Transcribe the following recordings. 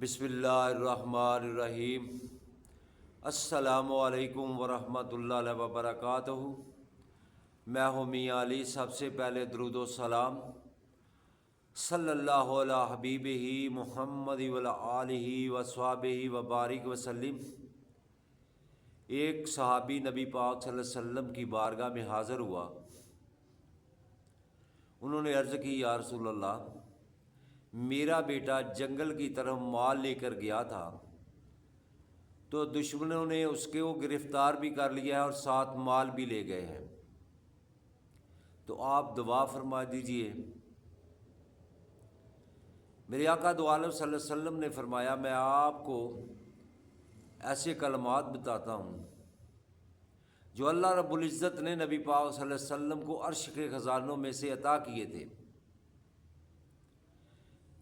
بسم اللہ الرحمن الرحیم۔ السلام علیکم ورحمۃ اللہ وبرکاتہ۔ میں ہوں میاں علی۔ سب سے پہلے درود و سلام صلی اللہ علیہ حبیب ہی محمد وعلی آلہ وصحبہ وبارک وسلم۔ ایک صحابی نبی پاک صلی اللہ علیہ وسلم کی بارگاہ میں حاضر ہوا۔ انہوں نے عرض کی، یا رسول اللہ، میرا بیٹا جنگل کی طرف مال لے کر گیا تھا تو دشمنوں نے اس کو گرفتار بھی کر لیا ہے اور ساتھ مال بھی لے گئے ہیں، تو آپ دعا فرما دیجئے۔ میرے آقا دو عالم صلی اللہ علیہ وسلم نے فرمایا، میں آپ کو ایسے کلمات بتاتا ہوں جو اللہ رب العزت نے نبی پاک صلی اللہ علیہ وسلم کو عرش کے خزانوں میں سے عطا کیے تھے۔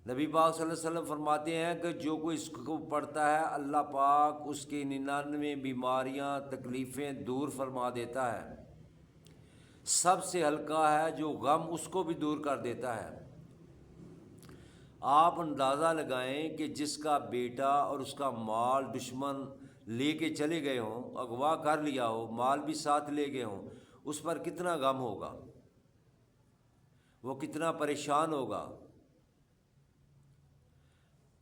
نبی پاک صلی اللہ علیہ وسلم فرماتے ہیں کہ جو کوئی اس کو پڑھتا ہے، اللہ پاک اس کی 99 بیماریاں تکلیفیں دور فرما دیتا ہے۔ سب سے ہلکا ہے جو غم، اس کو بھی دور کر دیتا ہے۔ آپ اندازہ لگائیں کہ جس کا بیٹا اور اس کا مال دشمن لے کے چلے گئے ہوں، اغوا کر لیا ہو، مال بھی ساتھ لے گئے ہوں، اس پر کتنا غم ہوگا، وہ کتنا پریشان ہوگا۔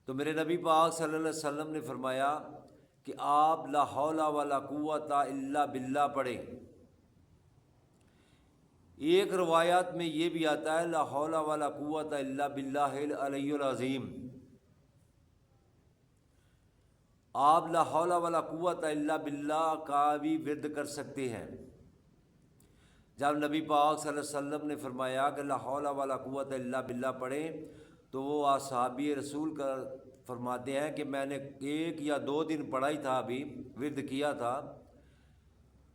تو میرے نبی پاک صلی اللہ علیہ وسلم نے فرمایا کہ آپ لا حول ولا قوت الا باللہ پڑھیں۔ ایک روایات میں یہ بھی آتا ہے لا حول ولا قوت الا باللہ العلی العظیم۔ آپ لا حول ولا قوت الا باللہ کا بھی ورد کر سکتے ہیں۔ جب نبی پاک صلی اللہ علیہ وسلم نے فرمایا کہ لا حول ولا قوت الا باللہ پڑھیں، تو وہ اصحابی رسول کا فرماتے ہیں کہ میں نے 1 یا 2 دن پڑھا ہی تھا، ابھی ورد کیا تھا،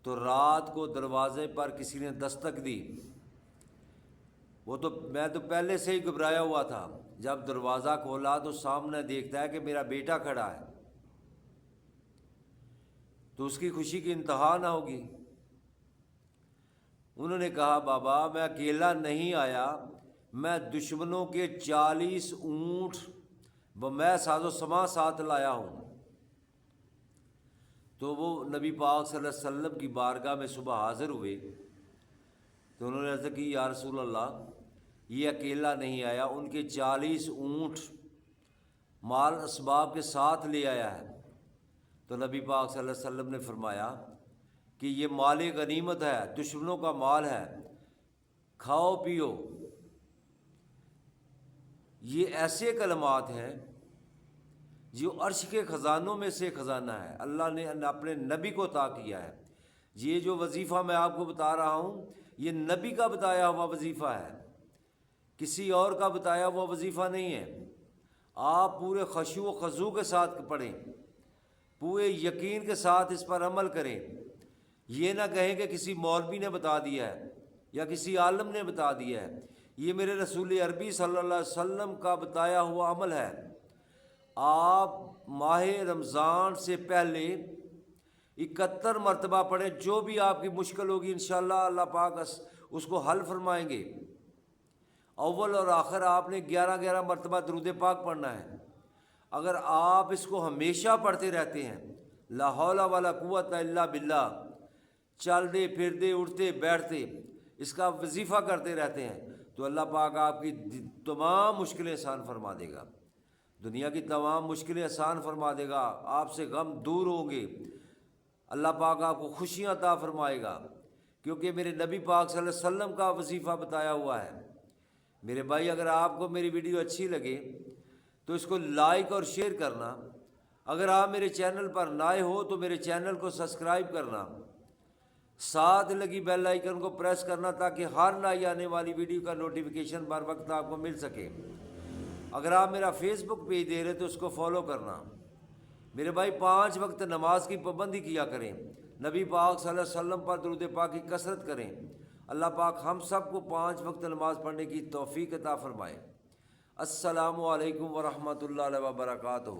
تو رات کو دروازے پر کسی نے دستک دی۔ میں تو پہلے سے ہی گھبرایا ہوا تھا۔ جب دروازہ کھولا تو سامنے دیکھتا ہے کہ میرا بیٹا کھڑا ہے، تو اس کی خوشی کی انتہا نہ ہوگی۔ انہوں نے کہا، بابا میں اکیلا نہیں آیا، میں دشمنوں کے 40 اونٹ میں ساز و سما ساتھ لایا ہوں۔ تو وہ نبی پاک صلی اللہ علیہ وسلم کی بارگاہ میں صبح حاضر ہوئے، تو انہوں نے عرض کی، یا رسول اللہ، یہ اکیلا نہیں آیا، ان کے 40 اونٹ مال اسباب کے ساتھ لے آیا ہے۔ تو نبی پاک صلی اللہ علیہ وسلم نے فرمایا کہ یہ مال غنیمت ہے، دشمنوں کا مال ہے، کھاؤ پیو۔ یہ ایسے کلمات ہیں جو عرش کے خزانوں میں سے خزانہ ہے، اللہ نے اپنے نبی کو عطا کیا ہے۔ یہ جو وظیفہ میں آپ کو بتا رہا ہوں، یہ نبی کا بتایا ہوا وظیفہ ہے، کسی اور کا بتایا ہوا وظیفہ نہیں ہے۔ آپ پورے خشوع و خضوع کے ساتھ پڑھیں، پورے یقین کے ساتھ اس پر عمل کریں۔ یہ نہ کہیں کہ کسی مولوی نے بتا دیا ہے یا کسی عالم نے بتا دیا ہے، یہ میرے رسول عربی صلی اللہ علیہ وسلم کا بتایا ہوا عمل ہے۔ آپ ماہ رمضان سے پہلے 71 مرتبہ پڑھیں، جو بھی آپ کی مشکل ہوگی انشاءاللہ اللہ پاک اس کو حل فرمائیں گے۔ اول اور آخر آپ نے 11 مرتبہ درود پاک پڑھنا ہے۔ اگر آپ اس کو ہمیشہ پڑھتے رہتے ہیں، لا حول ولا قوت الا باللہ، چلتے پھرتے اٹھتے بیٹھتے اس کا وظیفہ کرتے رہتے ہیں، تو اللہ پاک آپ کی تمام مشکلیں آسان فرما دے گا، دنیا کی تمام مشکلیں آسان فرما دے گا، آپ سے غم دور ہوں گے، اللہ پاک آپ کو خوشیاں عطا فرمائے گا، کیونکہ میرے نبی پاک صلی اللہ علیہ وسلم کا وظیفہ بتایا ہوا ہے۔ میرے بھائی، اگر آپ کو میری ویڈیو اچھی لگے تو اس کو لائک اور شیئر کرنا۔ اگر آپ میرے چینل پر نئے ہو تو میرے چینل کو سبسکرائب کرنا، ساتھ لگی بیل آئیکن کو پریس کرنا، تاکہ ہر نئی آنے والی ویڈیو کا نوٹیفیکیشن بر وقت آپ کو مل سکے۔ اگر آپ میرا فیس بک پیج دے رہے تو اس کو فالو کرنا۔ میرے بھائی، 5 وقت نماز کی پابندی کیا کریں، نبی پاک صلی اللہ علیہ وسلم پر درود پاک کی کثرت کریں۔ اللہ پاک ہم سب کو 5 وقت نماز پڑھنے کی توفیق عطا فرمائے۔ السلام علیکم ورحمۃ اللہ وبرکاتہ۔